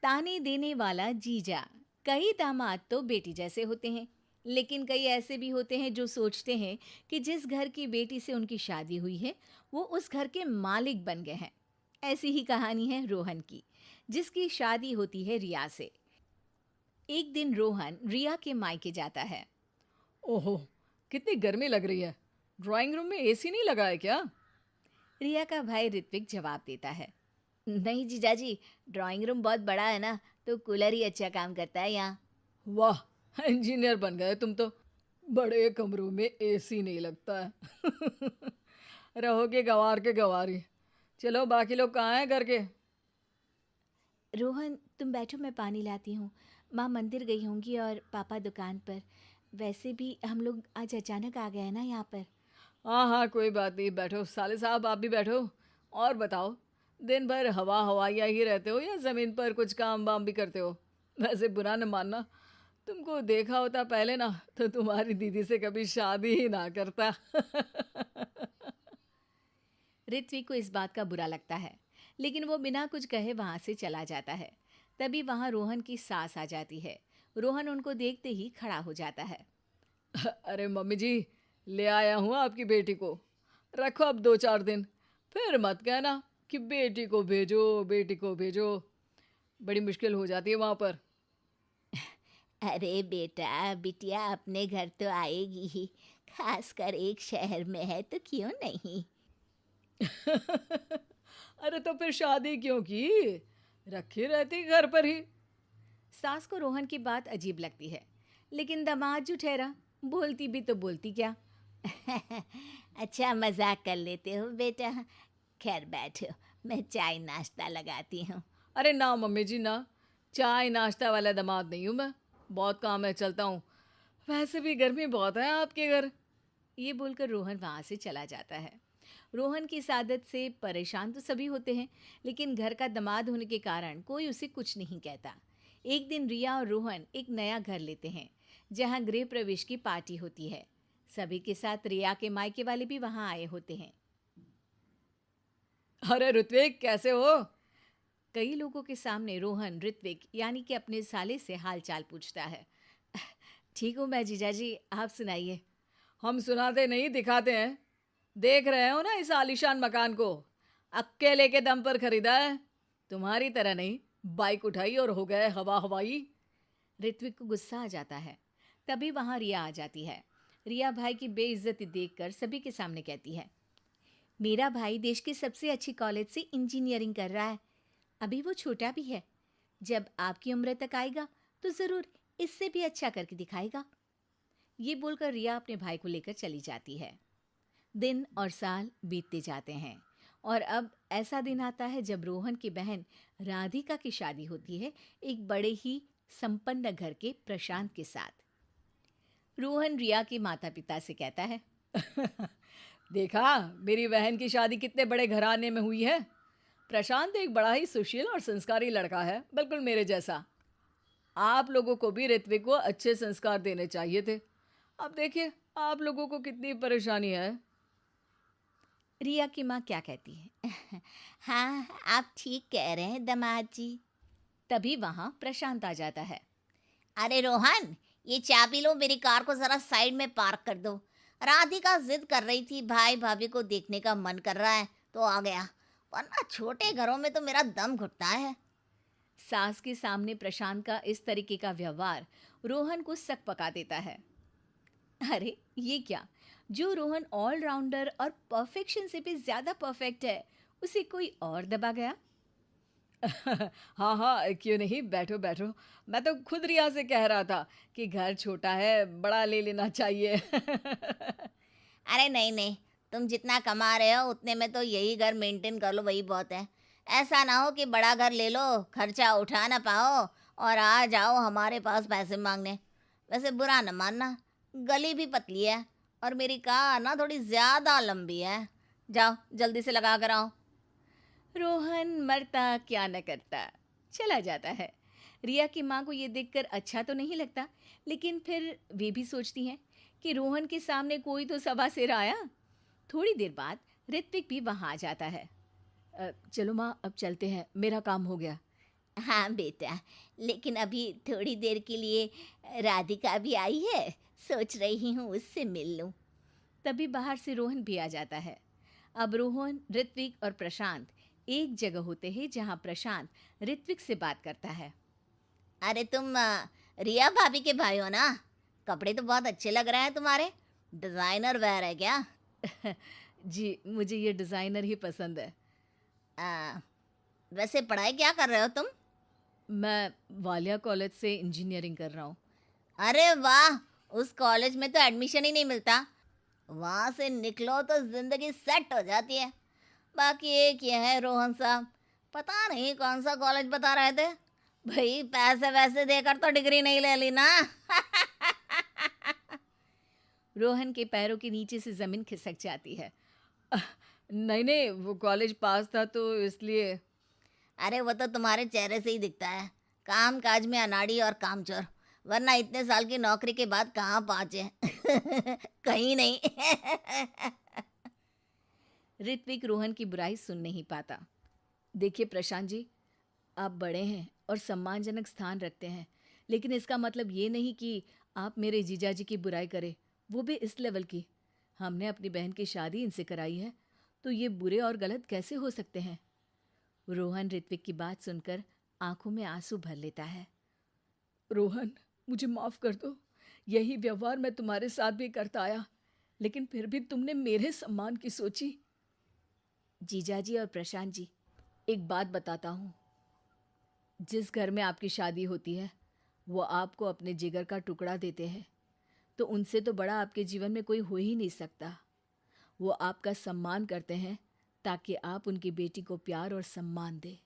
ताने देने वाला जीजा। कई दामाद तो बेटी जैसे होते हैं, लेकिन कई ऐसे भी होते हैं जो सोचते हैं कि जिस घर की बेटी से उनकी शादी हुई है वो उस घर के मालिक बन गए हैं। ऐसी ही कहानी है रोहन की, जिसकी शादी होती है रिया से। एक दिन रोहन रिया के मायके जाता है। ओहो, कितनी गर्मी लग रही है। ड्राइंग रूम में एसी नहीं लगा है क्या? रिया का भाई ऋत्विक जवाब देता है, नहीं जीजाजी, ड्राइंग रूम बहुत बड़ा है ना, तो कूलर ही अच्छा काम करता है यहाँ। वाह, इंजीनियर बन गए तुम तो। बड़े कमरों में एसी नहीं लगता है। रहोगे गंवार के गंवारी। चलो, बाकी लोग कहाँ हैं घर के? रोहन तुम बैठो, मैं पानी लाती हूँ। माँ मंदिर गई होंगी और पापा दुकान पर। वैसे भी हम लोग आज अचानक आ गए हैं ना यहाँ पर। हाँ हाँ, कोई बात नहीं, बैठो। साले साहब आप भी बैठो। और बताओ, दिन भर हवा हवाइया ही रहते हो या ज़मीन पर कुछ काम वाम भी करते हो? वैसे बुरा न मानना, तुमको देखा होता पहले ना तो तुम्हारी दीदी से कभी शादी ही ना करता। ऋत्विक को इस बात का बुरा लगता है, लेकिन वो बिना कुछ कहे वहाँ से चला जाता है। तभी वहाँ रोहन की सास आ जाती है। रोहन उनको देखते ही खड़ा हो जाता है। अरे मम्मी जी, ले आया हूँ आपकी बेटी को। रखो अब 2-4 दिन, फिर मत कहना कि बेटी को भेजो, बेटी को भेजो। बड़ी मुश्किल हो जाती है वहाँ पर। अरे बेटा, बिटिया अपने घर तो आएगी ही, खासकर एक शहर में है तो क्यों नहीं। अरे तो फिर शादी क्यों की? रखी रहती घर पर ही। सास को रोहन की बात अजीब लगती है, लेकिन दामाद जो ठहरा, बोलती भी तो बोलती क्या। अच्छा मजाक कर लेते हो बेटा। खैर बैठो, मैं चाय नाश्ता लगाती हूँ। अरे ना मम्मी जी ना, चाय नाश्ता वाला दामाद नहीं हूँ मैं। बहुत काम है, चलता हूँ। वैसे भी गर्मी बहुत है आपके घर। ये बोलकर रोहन वहाँ से चला जाता है। रोहन की इस आदत से परेशान तो सभी होते हैं, लेकिन घर का दामाद होने के कारण कोई उसे कुछ नहीं कहता। एक दिन रिया और रोहन एक नया घर लेते हैं, जहाँ गृह प्रवेश की पार्टी होती है। सभी के साथ रिया के मायके वाले भी वहाँ आए होते हैं। अरे ऋत्विक, कैसे हो? कई लोगों के सामने रोहन ऋत्विक यानी कि अपने साले से हालचाल पूछता है। ठीक हूँ मैं जीजाजी, आप सुनाइए। हम सुनाते नहीं, दिखाते हैं। देख रहे हो ना इस आलीशान मकान को? अकेले के दम पर खरीदा है। तुम्हारी तरह नहीं, बाइक उठाई और हो गए हवा हवाई। ऋत्विक को गुस्सा आ जाता है। तभी वहां रिया आ जाती है। रिया भाई की बेइज्जती देखकर सभी के सामने कहती है, मेरा भाई देश की सबसे अच्छी कॉलेज से इंजीनियरिंग कर रहा है। अभी वो छोटा भी है, जब आपकी उम्र तक आएगा तो ज़रूर इससे भी अच्छा करके दिखाएगा। ये बोलकर रिया अपने भाई को लेकर चली जाती है। दिन और साल बीतते जाते हैं, और अब ऐसा दिन आता है जब रोहन की बहन राधिका की शादी होती है, एक बड़े ही संपन्न घर के प्रशांत के साथ। रोहन रिया के माता पिता से कहता है, देखा, मेरी बहन की शादी कितने बड़े घराने में हुई है। प्रशांत एक बड़ा ही सुशील और संस्कारी लड़का है, बिल्कुल मेरे जैसा। आप लोगों को भी ऋत्विक को अच्छे संस्कार देने चाहिए थे। अब देखिए, आप लोगों को कितनी परेशानी है। रिया की माँ क्या कहती है। हाँ, आप ठीक कह रहे हैं दामाद जी। तभी वहाँ प्रशांत आ जाता है। अरे रोहन, ये चाबी लो, मेरी कार को जरा साइड में पार्क कर दो। राधिका जिद कर रही थी, भाई भाभी को देखने का मन कर रहा है तो आ गया, वरना छोटे घरों में तो मेरा दम घुटता है। सास के सामने प्रशांत का इस तरीके का व्यवहार रोहन को सक पका देता है। अरे ये क्या, जो रोहन ऑलराउंडर और परफेक्शन से भी ज्यादा परफेक्ट है, उसे कोई और दबा गया। हाँ हाँ, क्यों नहीं, बैठो बैठो। मैं तो खुद रिया से कह रहा था कि घर छोटा है, बड़ा ले लेना चाहिए। अरे नहीं नहीं, तुम जितना कमा रहे हो उतने में तो यही घर मेंटेन कर लो, वही बहुत है। ऐसा ना हो कि बड़ा घर ले लो, खर्चा उठा ना पाओ और आ जाओ हमारे पास पैसे मांगने। वैसे बुरा न मानना, गली भी पतली है और मेरी कार ना थोड़ी ज़्यादा लंबी है। जाओ जल्दी से लगा कर आओ। रोहन मरता क्या न करता, चला जाता है। रिया की माँ को ये देखकर अच्छा तो नहीं लगता, लेकिन फिर वे भी सोचती हैं कि रोहन के सामने कोई तो सवा सिर आया। थोड़ी देर बाद ऋत्विक भी वहाँ आ जाता है। चलो माँ, अब चलते हैं, मेरा काम हो गया। हाँ बेटा, लेकिन अभी थोड़ी देर के लिए राधिका भी आई है, सोच रही हूँ उससे मिल लूँ। तभी बाहर से रोहन भी आ जाता है। अब रोहन, ऋत्विक और प्रशांत एक जगह होते हैं जहाँ प्रशांत ऋत्विक से बात करता है। अरे तुम रिया भाभी के भाई हो ना? कपड़े तो बहुत अच्छे लग रहे हैं तुम्हारे। डिज़ाइनर वेयर है क्या? जी, मुझे ये डिज़ाइनर ही पसंद है। आ, वैसे पढ़ाई क्या कर रहे हो तुम? मैं वालिया कॉलेज से इंजीनियरिंग कर रहा हूँ। अरे वाह, उस कॉलेज में तो एडमिशन ही नहीं मिलता। वहाँ से निकलो तो जिंदगी सेट हो जाती है। बाकी एक ये है रोहन साहब, पता नहीं कौन सा कॉलेज बता रहे थे। भाई पैसे वैसे देकर तो डिग्री नहीं ले ली ना। रोहन के पैरों के नीचे से ज़मीन खिसक जाती है। नहीं नहीं, वो कॉलेज पास था तो इसलिए। अरे वो तो तुम्हारे चेहरे से ही दिखता है, काम काज में अनाड़ी और कामचोर, वरना इतने साल की नौकरी के बाद कहाँ पहुँचे? कहीं नहीं। ऋत्विक रोहन की बुराई सुन नहीं पाता। देखिए प्रशांत जी, आप बड़े हैं और सम्मानजनक स्थान रखते हैं, लेकिन इसका मतलब ये नहीं कि आप मेरे जीजाजी की बुराई करें, वो भी इस लेवल की। हमने अपनी बहन की शादी इनसे कराई है, तो ये बुरे और गलत कैसे हो सकते हैं? रोहन ऋत्विक की बात सुनकर आंखों में आंसू भर लेता है। रोहन, मुझे माफ़ कर दो। यही व्यवहार मैं तुम्हारे साथ भी करता आया, लेकिन फिर भी तुमने मेरे सम्मान की सोची। जीजाजी और प्रशांत जी, एक बात बताता हूँ। जिस घर में आपकी शादी होती है, वो आपको अपने जिगर का टुकड़ा देते हैं, तो उनसे तो बड़ा आपके जीवन में कोई हो ही नहीं सकता। वो आपका सम्मान करते हैं ताकि आप उनकी बेटी को प्यार और सम्मान दें।